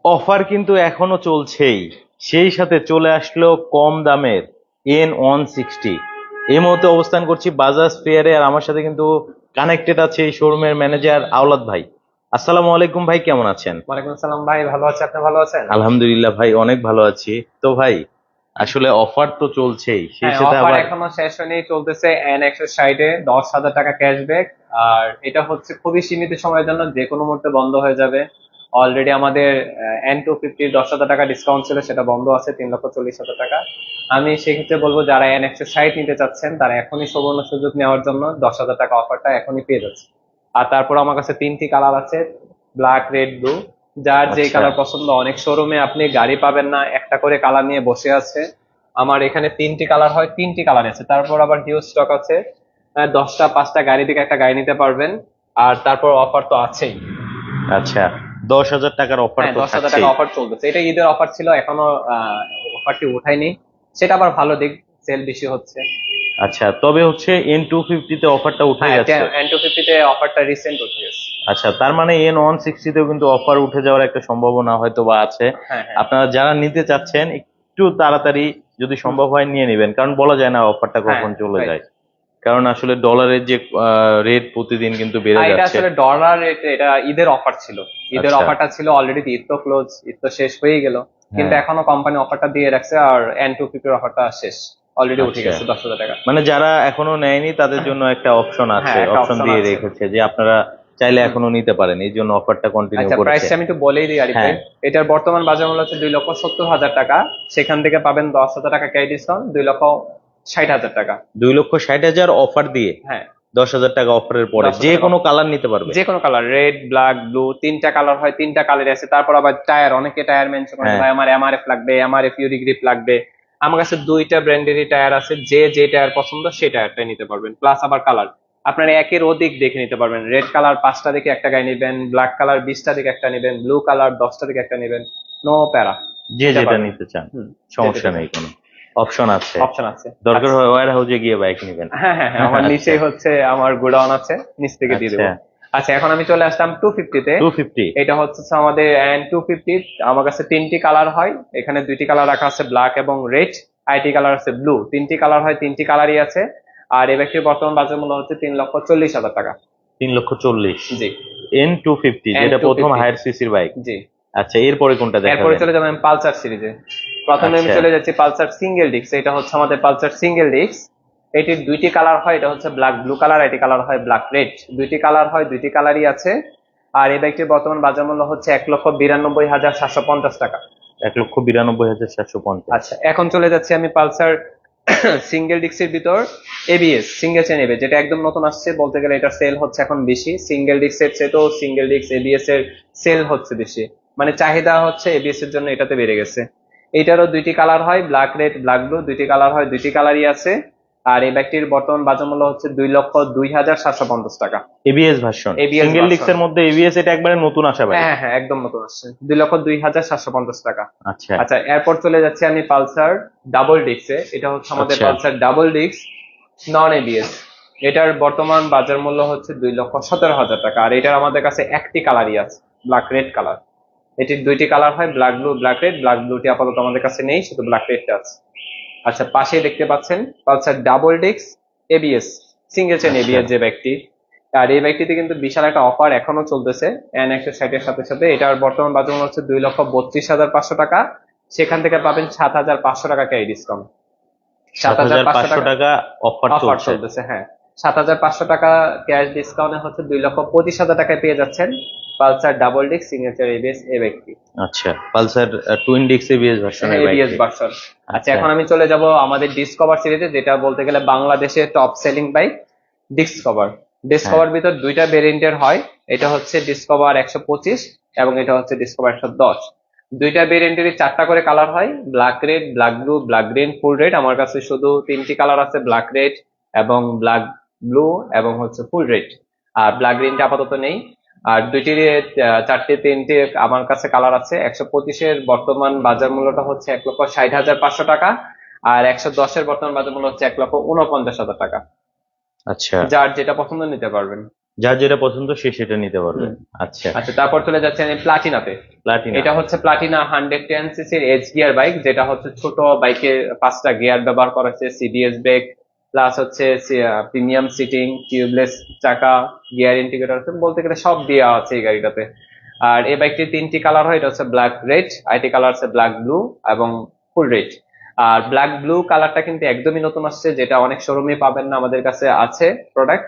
Offer কিন্তু এখনো চলছেই, সেই সাথে চলে আসলো কম দামের N160। এই মুহূর্তে অবস্থান করছি বাজাজ ফেয়ারে, আর আমার সাথে কিন্তু কানেক্টেড আছে এই শোরুমের ম্যানেজার আওলাদ ভাই। আসসালামু আলাইকুম ভাই, কেমন আছেন? ওয়ালাইকুম আসসালাম ভাই, ভালো আছি। আপনি ভালো আছেন? আলহামদুলিল্লাহ ভাই, অনেক ভালো আছি। তো ভাই, আসলে অফার তো চলছেই, সেই হ্যাঁ, সাথে অফার আবার এখনো শেষ হয়নি, চলতেছে N160-এ 10,000 টাকা ক্যাশব্যাক। আর এটা হচ্ছে খুবই সীমিত সময়ের জন্য, যে কোনো মুহূর্তে বন্ধ হয়ে যাবে। অলরেডি আমাদের N250 10,000 টাকা ডিসকাউন্ট ছিল, সেটা বন্ধ আছে 3,40,000 টাকা। আমি সেক্ষেত্রে বলবো, যারা N160 নিতে চাচ্ছেন তারা এখনই সুবর্ণ সুযোগ নেওয়ার জন্য 10,000 টাকা অফারটা এখনই পেয়ে যাচ্ছে। আর তারপর আমার কাছে 3টি কালার আছে, ব্ল্যাক, রেড, ব্লু। যার যে আচ্ছা কালার পছন্দ, অনেক শোরুমে আপনি গাড়ি পাবেন না, একটা করে কালার নিয়ে বসে আছে। আমার এখানে 3টি কালার হয়, 3টি কালার আছে। তারপর আবার হিউজ স্টক আছে, 10টা 5টা গাড়ি থেকে একটা গাড়ি নিতে পারবেন। আর তারপর অফার তো আছেই। আচ্ছা, 10,000 টাকার অফার হ্যাঁ, তো 10,000 টাকা থাকছেই। অফার চলতেছে, এটা ঈদের অফার ছিল, এখনো অফারটি উঠায়নি। সেটা আবার ভালো দিক, সেল বেশি হচ্ছে। আচ্ছা, তবে হচ্ছে N250 তে অফারটা উঠে হ্যাঁ, গেছে। N250-তে অফারটা রিসেন্ট উঠে গেছে। আচ্ছা, তার মানে N160-তেও কিন্তু অফার উঠে যাওয়ার একটা সম্ভাবনা হয়তো বা আছে। হ্যাঁ, হ্যাঁ। আপনারা যারা নিতে চাচ্ছেন একটু তাড়াতাড়ি যদি হুম। সম্ভব হয় নিয়ে নেবেন, কারণ বলা যায় না অফারটা হ্যাঁ, কখন চলে রাইট। যায়। কারণ আসলে ডলারের যে রেট প্রতিদিন কিন্তু বেড়ে এটা যাচ্ছে। আসলে ডলার রেট, এটা ঈদের অফার ছিল। ঈদের আচ্ছা। অফারটা ছিল অলরেডি, ঈদ তো ক্লোজ, ঈদ তো শেষ হয়ে গেল। কিন্তু হ্যাঁ। এখনো কোম্পানি অফারটা দিয়ে রাখছে, আর N250-র অফারটা শেষ, অলরেডি উঠে আচ্ছা, গেছে 10,000 টাকা। মানে যারা এখনো নেয়নি তাদের জন্য একটা অপশন হ্যাঁ, আছে, একটা অপশন অপশন দিয়ে আছে। রেখেছে যে আপনারা চাইলে হুম। এখনো নিতে পারেন, এই জন্য অফারটা কন্টিনিউ আচ্ছা, করেছে। প্রাইসটা আমি একটু বলেই দিই আরিফ হ্যাঁ। ভাই। এটার বর্তমান বাজার মূল্য হচ্ছে 2,70,000 টাকা। সেখান থেকে পাবেন 10,000 টাকা ক্যাশ ডিসকাউন্ট, 2,60,000 টাকা। 2,60,000 অফার দিয়ে হ্যাঁ, 10,000 টাকা অফারের পরে দশ হাজার যে টাকা কোনো কালার নিতে পারবে। যে কোনো কালার, রেড, ব্ল্যাক, ব্লু, 3টা কালার হয়, 3টা কালার আছে। তারপর আবার টায়ার, অনেকে টায়ার মেনশন করে যে হ্যাঁ। ভাই আমার এমআরএফ লাগবে, এমআরএফ ইউরি গ্রিপ লাগবে। আমার কাছে 2টা ব্র্যান্ডেরই টায়ার আছে, যে যে টায়ার পছন্দ সেই টায়ারটাই নিতে পারবেন। প্লাস আবার কালার আপনারা একের অধিক দেখে নিতে পারবেন। রেড কালার 5টা দেখে একটা গাড়ি নেবেন, ব্ল্যাক কালার 20টা দেখে একটা নেবেন, ব্লু কালার 10টা দেখে একটা নেবেন। নো প্যারা, যে নিতে যেটা পারবেন। নিতে চান হুম। যে সমস্যা যেটা চান, নেই, কোনো অপশন আছে। অপশন আছে। দরকার আচ্ছা। হয় ওয়্যার হাউসে গিয়ে বাইক নেবেন। হ্যাঁ, হ্যাঁ, হ্যাঁ, আমার আচ্ছা। নিচেই হচ্ছে আমার গোডাউন আছে, নিচ থেকে দিয়ে আচ্ছা। দেবো। আচ্ছা, এখন আমি চলে আসলাম 250-তে। 250। এটা হচ্ছে আমাদের N250। আমার কাছে 3টি কালার হয়, এখানে 2টি কালার রাখা আছে, ব্ল্যাক এবং রেড। আইটি কালার আছে ব্লু। 3টি কালার হয়, 3টি কালারই আছে। আর এই ব্যক্তির বর্তমান বাজার মূল্য হচ্ছে 3,40,000 টাকা। 3,40,000। জি। N250 যেটা প্রথম N250। হায়ার সিসির বাইক। জি। আচ্ছা, এরপরে কোনটা এরপরে দেখাবেন? চলে যাবেন পালসার সিরিজে। প্রথমে আমি আচ্ছা। চলে যাচ্ছি পালসার সিঙ্গেল ডিস্ক। এটা হচ্ছে আমাদের পালসার সিঙ্গেল ডিস্ক। এটির 2টি কালার হয়, এটা হচ্ছে ব্ল্যাক ব্লু কালার, এটি কালার হয় ব্ল্যাক রেড। 2টি কালার হয়, 2টি কালারই আছে। আর এই বাইকটির বর্তমান বাজার মূল্য হচ্ছে 1,92,750 টাকা। 1,92,750। আচ্ছা, এখন চলে যাচ্ছি আমি পালসার সিঙ্গেল ডিস্কের ভিতর। এবিএস সিঙ্গেল চেন এবিএস, যেটা একদম নতুন আসছে, বলতে গেলে এটা সেল হচ্ছে এখন বেশি। সিঙ্গেল ডিস্কের চেয়েও সিঙ্গেল ডিস্ক এবিএস এর সেল হচ্ছে বেশি, মানে চাহিদা হচ্ছে এবিএস এর জন্য এটাতে বেড়ে গেছে। এইটারও 2টি কালার হয়, ব্ল্যাক রেড, ব্ল্যাক ব্লু, 2টি কালার হয়, 2টি কালারই আছে। আর এই বাইকটির বর্তমান বাজার মূল্য হচ্ছে 2,02,750 টাকা। ABS version, ABS single version. ডিস্কের মধ্যে এবিএস, এটা একবারে নতুন আসা হ্যাঁ, বাইক। হ্যাঁ, হ্যাঁ, একদম নতুন আসছে, 2,02,750 টাকা। আচ্ছা। আচ্ছা, এরপর চলে যাচ্ছি আমি পালসার ডাবল ডিস্কে। এটা হচ্ছে আমাদের আচ্ছা। Pulsar double disc, non ABS. এটার বর্তমান বাজার মূল্য হচ্ছে 2,17,000 টাকা। আর এটার আমাদের কাছে একটি কালারই আছে, ব্ল্যাক রেড কালার। এটির 2টি কালার হয়, black blue, black red. Black ব্লুটি আপাতত আমাদের কাছে নেই, শুধু ব্ল্যাক রেডটা আছে। আচ্ছা, পাশে দেখতে পাচ্ছেন Pulsar double disc ABS, single chain আচ্ছা। এবিএস যে বাইকটি। আর এই বাইকটিতে কিন্তু বিশাল একটা অফার এখনো চলতেছে N160-এর সাথে সাথে। এটার বর্তমান বাজার মূল্য হচ্ছে 2,32,500 টাকা। সেখান থেকে পাবেন 7,500 টাকা ক্যারি ডিসকাউন্ট। সাত সাত হাজার হাজার পাঁচশো পাঁচশো টাকা টাকা অফার অফার চলছে। চলতেছে, হ্যাঁ। 7,500 টাকা ক্যাশ ডিসকাউন্টে হচ্ছে 2,25,000 টাকায় পেয়ে যাচ্ছেন Pulsar double disc signature ABS এই বাইকটি। আচ্ছা, পালসার টুইন ডিস্ক এবিএস হ্যাঁ, ভার্সনের এবিএস বাইকটি। ভার্সন। আচ্ছা, আচ্ছা। এখন আমি চলে যাব আমাদের ডিসকভার সিরিজে, যেটা বলতে গেলে বাংলাদেশের টপ সেলিং বাইক, ডিসকভার। হ্যাঁ। ডিসকভার ভিতর 2টা ভেরিয়েন্টের হয়, এটা হচ্ছে ডিসকভার 125 এবং এটা হচ্ছে ডিসকভার 110। 2টা ভেরিয়েন্টেরই 4টা করে কালার হয়, black red, black blue, black green, ফুল রেড। আমার কাছে শুধু 3টি কালার আছে, ব্ল্যাক রেড এবং ব্ল্যাক ব্লু এবং হচ্ছে ফুল রেড। আর ব্ল্যাক গ্রিনটা আপাতত নেই। আর 2টির 4টে 3টে আমার কাছে কালার আছে। 125-এর বর্তমান বাজার মূল্যটা হচ্ছে 1,60,500 টাকা। আর 110-এর বর্তমান বাজার মূল্য হচ্ছে 1,49,000 টাকা। আচ্ছা, যার যেটা পছন্দ নিতে পারবেন। যার যেটা পছন্দ সে সেটা নিতে পারবে। হুম। আচ্ছা। আচ্ছা, তারপর চলে যাচ্ছে আমি প্লাটিনাতে। প্লাটিনা। এটা হচ্ছে প্লাটিনা 110 সিসির এইচ গিয়ার বাইক, যেটা হচ্ছে ছোট বাইকের 5টা গিয়ার ব্যবহার করা হচ্ছে, সিডিএস ব্রেক প্লাস হচ্ছে প্রিমিয়াম সিটিং, টিউবলেস চাকা, গিয়ার ইন্ডিকেটর বলতে গেলে সব দেওয়া আছে এই গাড়িটাতে। আর এই বাইকটির 3টি কালার হয়, এটা হচ্ছে ব্ল্যাক রেড, আইটি কালার হচ্ছে ব্ল্যাক ব্লু এবং ফুল রেড। আর ব্ল্যাক ব্লু কালারটা কিন্তু একদমই নতুন আসছে, যেটা অনেক শোরুমে পাবেন না, আমাদের কাছে আছে প্রোডাক্ট,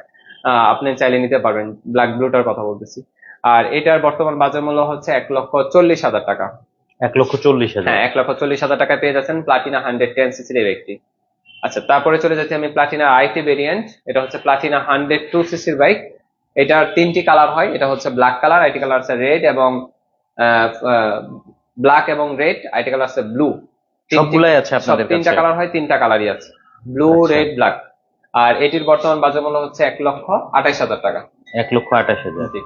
আপনি চাইলে নিতে পারবেন, ব্ল্যাক ব্লুটার কথা বলতেছি। আর এটার বর্তমান বাজার মূল্য হচ্ছে 1,40,000 টাকা। 1,40,000। হ্যাঁ, 1,40,000 টাকা পেয়ে যাচ্ছেন প্লাটিনা 110 সিসির এই বাইকটি। আচ্ছা, তারপরে চলে যাচ্ছি আমি প্লাটিনা আইটি ভেরিয়েন্ট। এটা হচ্ছে প্লাটিনা 102 সিসির বাইক। এটার 3টি কালার হয়, এটা হচ্ছে ব্ল্যাক কালার, আইটি কালার আছে রেড এবং ব্ল্যাক এবং রেড, আইটি কালার আছে ব্লু। সবগুলাই আছে আপনাদের 3টা কাছে? কালার হয়, 3টা কালারই আছে, ব্লু আচ্ছা। Red black. আর এটির বর্তমান বাজার মূল্য হচ্ছে 1,28,000 টাকা। 1,28,000। জি,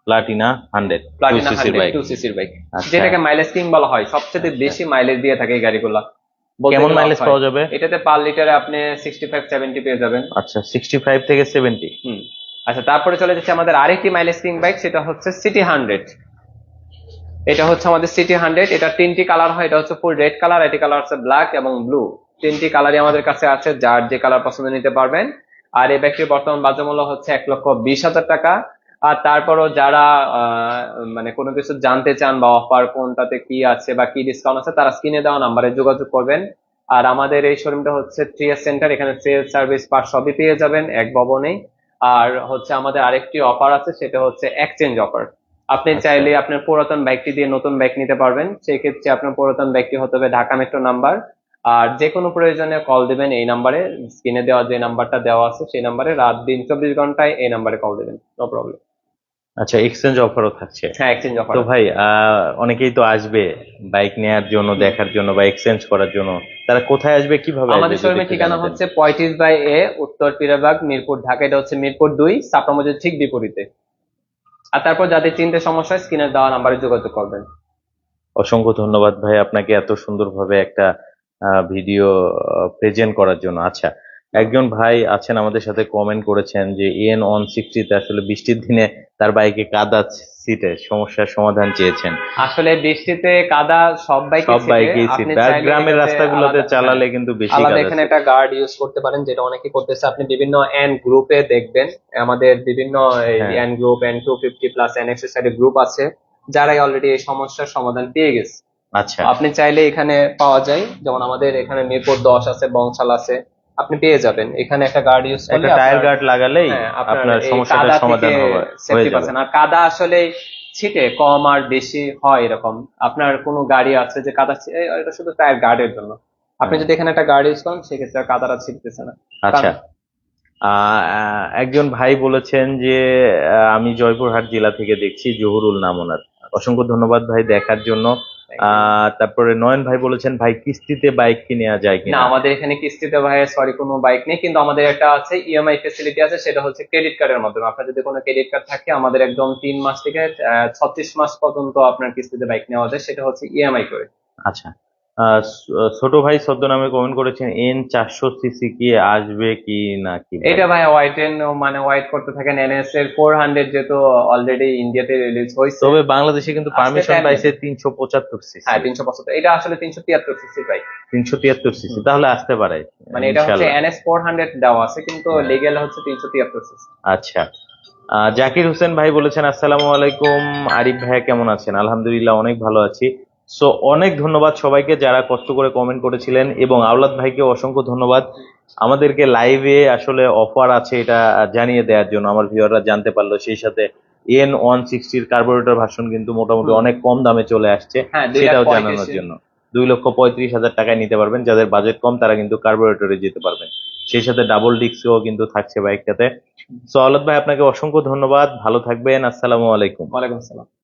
প্লাটিনা 100 প্লাটিনা 2cc বাইক। 102 সিসির বাইক, আচ্ছা। যেটাকে মাইলেজ কিং বলা হয়, সবচেয়ে আচ্ছা। বেশি মাইলেজ দিয়ে থাকে এই গাড়িগুলা। বলতে কেমন গেলে মাইলেজ হয়। পাওয়া যাবে? এটাতে পার লিটারে আপনি 65-70 পেয়ে যাবেন। আচ্ছা, 65 থেকে 70। হুম। আচ্ছা, তারপরে চলে যাচ্ছে আমাদের আরেকটি মাইলেজ কিং বাইক, সেটা হচ্ছে সিটি 100। এটা হচ্ছে আমাদের সিটি 100। এটা 3টি কালার হয়, এটা হচ্ছে ফুল রেড কালার, এটি কালার হচ্ছে ব্ল্যাক এবং ব্লু। 3টি কালারই আমাদের কাছে আছে, যার যে কালার পছন্দ নিতে পারবেন। আর এই বাইকটির বর্তমান বাজার মূল্য হচ্ছে 1,20,000 টাকা। আর তারপরও যারা মানে কোনো কিছু জানতে চান বা অফার কোনটাতে কি আছে বা কি ডিসকাউন্ট আছে, তারা স্ক্রিনে দেওয়া নাম্বারে যোগাযোগ করবেন। আর আমাদের এই শোরুমটা হচ্ছে 3S সেন্টার, এখানে সেলস সার্ভিস পার্ট সবই পেয়ে যাবেন এক ভবনেই। আর হচ্ছে আমাদের আরেকটি অফার আছে, সেটা হচ্ছে এক্সচেঞ্জ অফার। আপনি আচ্ছা। চাইলে আপনার পুরাতন বাইকটি দিয়ে নতুন বাইক নিতে পারবেন, সেই ক্ষেত্রে আপনার পুরাতন বাইকটি হতে হবে ঢাকা মেট্রো নাম্বার। আর যে কোনো প্রয়োজনে কল দিবেন এই নাম্বারে, স্ক্রিনে দেওয়া যে নাম্বারটা দেওয়া আছে সেই নাম্বারে, রাত দিন 24 ঘন্টায় এই নাম্বারে কল দিবেন, নো প্রবলেম। আচ্ছা, এক্সচেঞ্জ অফারও থাকছে? হ্যাঁ, এক্সচেঞ্জ অফার। তো ভাই অনেকেই তো আসবে বাইক নেয়ার জন্য, দেখার জন্য বা এক্সচেঞ্জ করার জন্য, তারা কোথায় আসবে, কিভাবে আসবে আমাদের যদি শোরুমের একটু ঠিকানা জানাতেন? হচ্ছে 35/A, উত্তর পিরাবাগ, মিরপুর, ঢাকা। এটা হচ্ছে মিরপুর 2, ছাপড়া মসজিদ ঠিক বিপরীতে। আর তারপর যাদের চিনতে সমস্যা হয়, স্ক্রিনে দেওয়া নাম্বারে যোগাযোগ করবেন। অসংখ্য ধন্যবাদ ভাই আপনাকে এত সুন্দরভাবে একটা ভিডিও প্রেজেন্ট করার জন্য। আচ্ছা, একজন ভাই আছেন আমাদের সাথে কমেন্ট করেছেন যে EN160 আসলে বৃষ্টির দিনে তার বাইকে কাদা সিটে সমস্যার সমাধান চেয়েছেন। আসলে বৃষ্টিতে কাদা সব সব বাইকেই আপনি সিট, আর চাইলে গ্রামের এটাতে রাস্তাগুলোতে আলাদা, চালালে কিন্তু বেশি আলাদা কাদা এখানে সিট। একটা গার্ড ইউজ করতে পারেন, যেটা অনেকে করতেছে। আপনি বিভিন্ন এন গ্রুপে দেখবেন, আমাদের বিভিন্ন হ্যাঁ। N group, N250 plus N এক্সেসারি group আছে, যারাই অলরেডি এই সমস্যার সমাধান পেয়ে গেছে। আচ্ছা, আপনি চাইলে এখানে পাওয়া যায়, যেমন আমাদের এখানে মিরপুর 10 আছে, বংশাল আছে, আপনি পেয়ে যাবেন। এখানে একটা গার্ড ইউজ করলে একটা টায়ার আপনার, গার্ড লাগালেই হ্যাঁ, আপনার এই সমস্যাটার কাদা থেকে সমাধান হয়ে সেফটি যাবে। পাচ্ছেন। আর কাদা আসলে ছিটে কম আর বেশি হয় এরকম, আপনার কোনো গাড়ি আছে যে কাদা এটা শুধু টায়ার গার্ডের জন্য। আপনি যদি এখানে একটা গার্ড ইউজ করেন, সেক্ষেত্রে আর কাদাটা ছিটতেছে না। আচ্ছা, একজন ভাই বলেছেন যে আমি জয়পুরহাট জেলা থেকে দেখছি, জহুরুল নাম ওনার। অসংখ্য ধন্যবাদ ভাই দেখার জন্য। তারপরে নয়ন ভাই বলেছেন ভাই কিস্তিতে বাইক কি নেওয়া যায় না, কিনা? আমাদের এখানে কিস্তিতে ভাই সরি কোনো বাইক নেই, কিন্তু আমাদের একটা আছে ইএমআই ফেসিলিটি আছে, সেটা হচ্ছে ক্রেডিট কার্ডের মাধ্যমে। আপনার যদি কোনো ক্রেডিট কার্ড থাকে, আমাদের একদম 3 মাস থেকে 36 মাস পর্যন্ত আপনার কিস্তিতে বাইক নেওয়া যায়, সেটা হচ্ছে ইএমআই করে। আচ্ছা, ছোট ভাই ছদ্মনামে কমেন্ট করেছেন N400 সিসি কি আসবে কি না কি ভাই? এটা ভাই মানে ওয়াইট করতে থাকেন, এনএস এর 400 যেহেতু অলরেডি ইন্ডিয়াতে রিলিজ হয়েছে। তবে বাংলাদেশে কিন্তু আসতে পারমিশন time পাইছে নেবে। 375 সিসি। হ্যাঁ, 375, এটা আসলে 373 সিসি বাইক। 373 সিসি তাহলে আসতে পারে মানে এটা হচ্ছে ইনশাল্লাহ। এনএস 400 দেওয়া আছে, কিন্তু হ্যাঁ। লিগ্যাল হচ্ছে 373 সিসি। আচ্ছা, জাকির হোসেন ভাই বলেছেন আসসালামু আলাইকুম আরিফ ভাইয়া কেমন আছেন? আলহামদুলিল্লাহ অনেক ভালো আছি। সো অনেক ধন্যবাদ সবাইকে যারা কষ্ট করে কমেন্ট করেছিলেন, এবং আওলাদ ভাইকে অসংখ্য ধন্যবাদ আমাদেরকে লাইভে আসলে অফার আছে এটা জানিয়ে দেওয়ার জন্য। আমার ভিউয়াররা জানতে পারলো, সেই সাথে EN160 কার্বোরেটর ভার্সন কিন্তু মোটামুটি অনেক কম দামে চলে আসছে, হ্যাঁ, সেটাও জানানোর জন্য। 2,35,000 টাকায় নিতে পারবেন, যাদের বাজেট কম তারা কিন্তু কার্বোরেটরে যেতে পারবেন। সেই সাথে ডাবল ডিস্কও কিন্তু থাকছে বাইকটাতে। সো আওলাদ ভাই আপনাকে অসংখ্য ধন্যবাদ, ভালো থাকবেন, আসসালামু আলাইকুম। ওয়ালাইকুম আসসালাম।